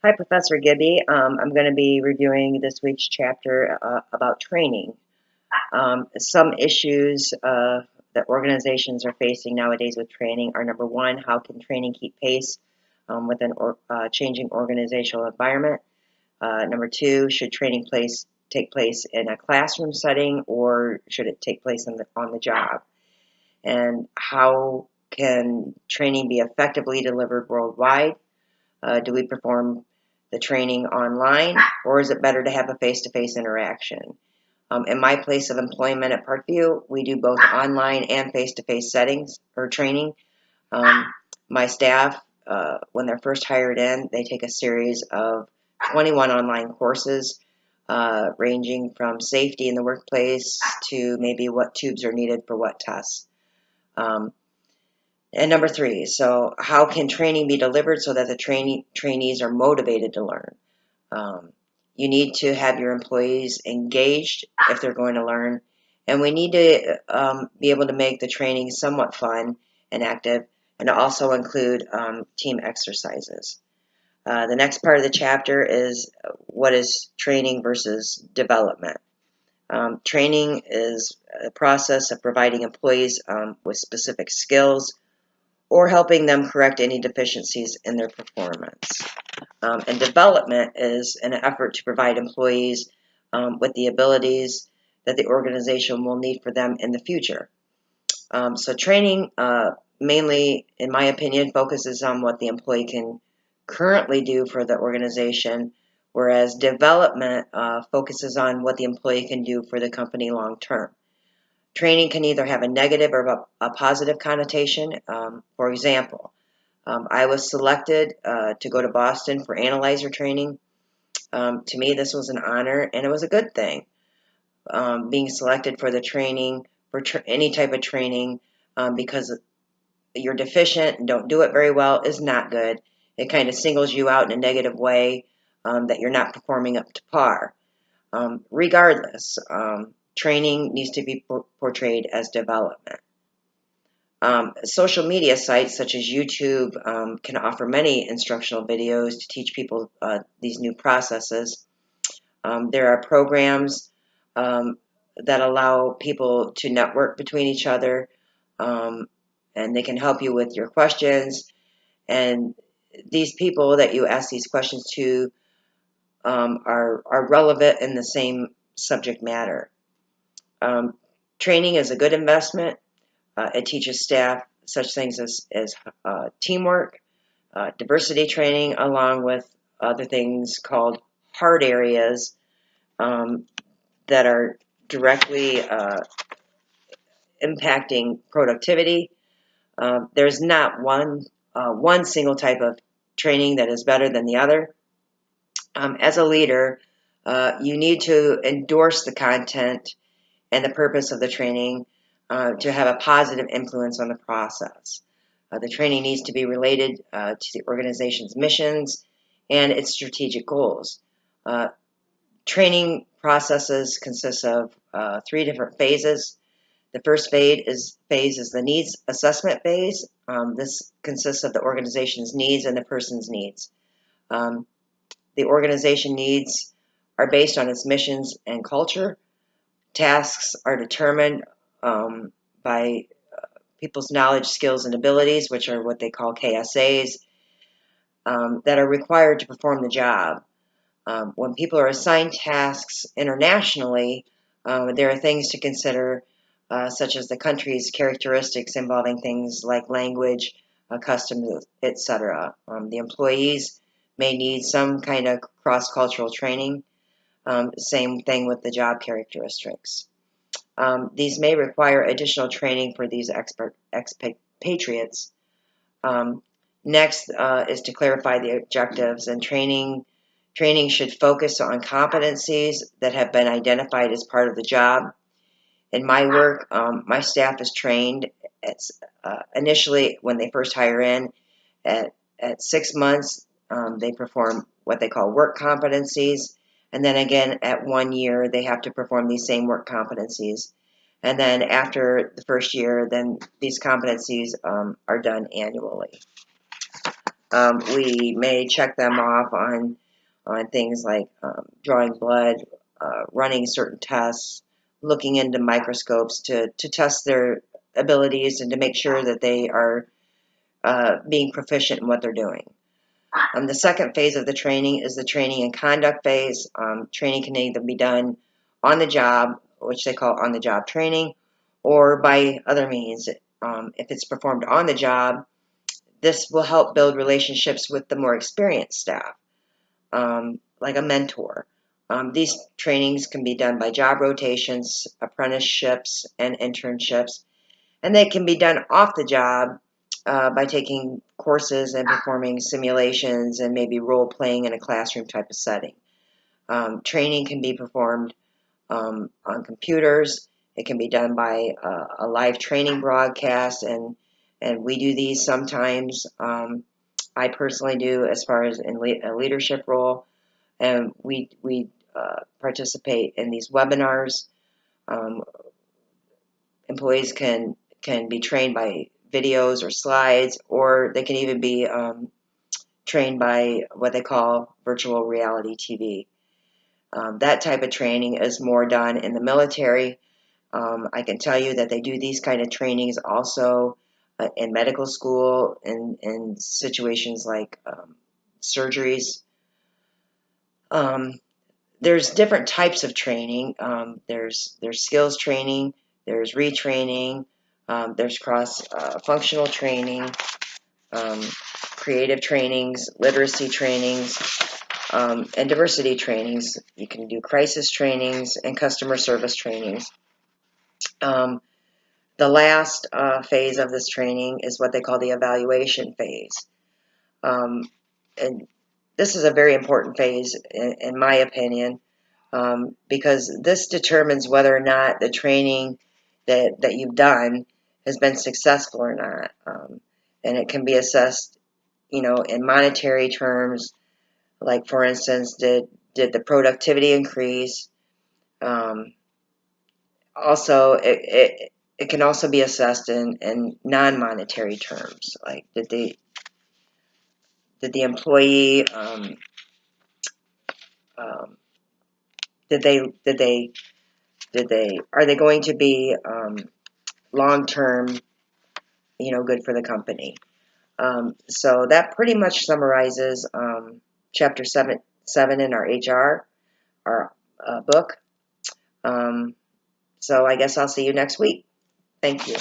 Hi, Professor Gibby. I'm going to be reviewing this week's chapter about training. Some issues that organizations are facing nowadays with training are, number one, how can training keep pace with an changing organizational environment? Number two, should training take place in a classroom setting, or should it take place on the job? And how can training be effectively delivered worldwide? Do we perform the training online, or is it better to have a face-to-face interaction? In my place of employment at Parkview, we do both online and face-to-face settings or training. My staff, when they're first hired in, they take a series of 21 online courses, ranging from safety in the workplace to maybe what tubes are needed for what tests. And number three, so how can training be delivered so that the trainees are motivated to learn? You need to have your employees engaged if they're going to learn, and we need to be able to make the training somewhat fun and active, and also include team exercises. The next part of the chapter is what is training versus development. Training is a process of providing employees with specific skills or helping them correct any deficiencies in their performance. And development is an effort to provide employees with the abilities that the organization will need for them in the future. So training mainly, in my opinion, focuses on what the employee can currently do for the organization, whereas development focuses on what the employee can do for the company long term. Training can either have a negative or a positive connotation. For example, I was selected to go to Boston for analyzer training. To me, this was an honor, and it was a good thing. Being selected for the training, for any type of training, because you're deficient and don't do it very well is not good. It kind of singles you out in a negative way, that you're not performing up to par. Regardless, training needs to be portrayed as development. Social media sites such as YouTube can offer many instructional videos to teach people these new processes. There are programs that allow people to network between each other, and they can help you with your questions. And these people that you ask these questions to are relevant in the same subject matter. Training is a good investment. It teaches staff such things as teamwork, diversity training, along with other things called hard areas that are directly impacting productivity. There's not one single type of training that is better than the other. As a leader, you need to endorse the content and the purpose of the training to have a positive influence on the process. The training needs to be related to the organization's missions and its strategic goals. Training processes consist of 3 different phases. The first phase is the needs assessment phase. This consists of the organization's needs and the person's needs. The organization needs are based on its missions and culture. Tasks are determined by people's knowledge, skills, and abilities, which are what they call KSAs, that are required to perform the job. When people are assigned tasks internationally, there are things to consider, such as the country's characteristics involving things like language, customs, etc. The employees may need some kind of cross-cultural training. Same thing with the job characteristics. These may require additional training for these expatriates. Next is to clarify the objectives, and training should focus on competencies that have been identified as part of the job. In my work, my staff is trained initially when they first hire in. At 6 months, they perform what they call work competencies. And then again, at 1 year, they have to perform these same work competencies. And then after the first year, then these competencies are done annually. We may check them off on things like drawing blood, running certain tests, looking into microscopes to test their abilities and to make sure that they are being proficient in what they're doing. The second phase of the training is the training and conduct phase. Training can either be done on the job, which they call on-the-job training, or by other means. If it's performed on the job, this will help build relationships with the more experienced staff, like a mentor. These trainings can be done by job rotations, apprenticeships, and internships, and they can be done off the job by taking courses and performing simulations and maybe role playing in a classroom type of setting. Training can be performed on computers. It can be done by a live training broadcast, and we do these sometimes. I personally do, as far as in a leadership role, and we participate in these webinars. Employees can be trained by videos or slides, or they can even be trained by what they call virtual reality TV. That type of training is more done in the military. I can tell you that they do these kind of trainings also in medical school, in situations like surgeries. There's different types of training. There's skills training, there's retraining, there's cross-functional training, creative trainings, literacy trainings, and diversity trainings. You can do crisis trainings and customer service trainings. The last phase of this training is what they call the evaluation phase. And this is a very important phase, in my opinion, because this determines whether or not the training that you've done has been successful or not. And it can be assessed, in monetary terms, like, for instance, did the productivity increase? Also, it can also be assessed in non-monetary terms, like did the employee are they going to be long-term, good for the company? So that pretty much summarizes chapter 7 in our HR, our book. So I guess I'll see you next week. Thank you.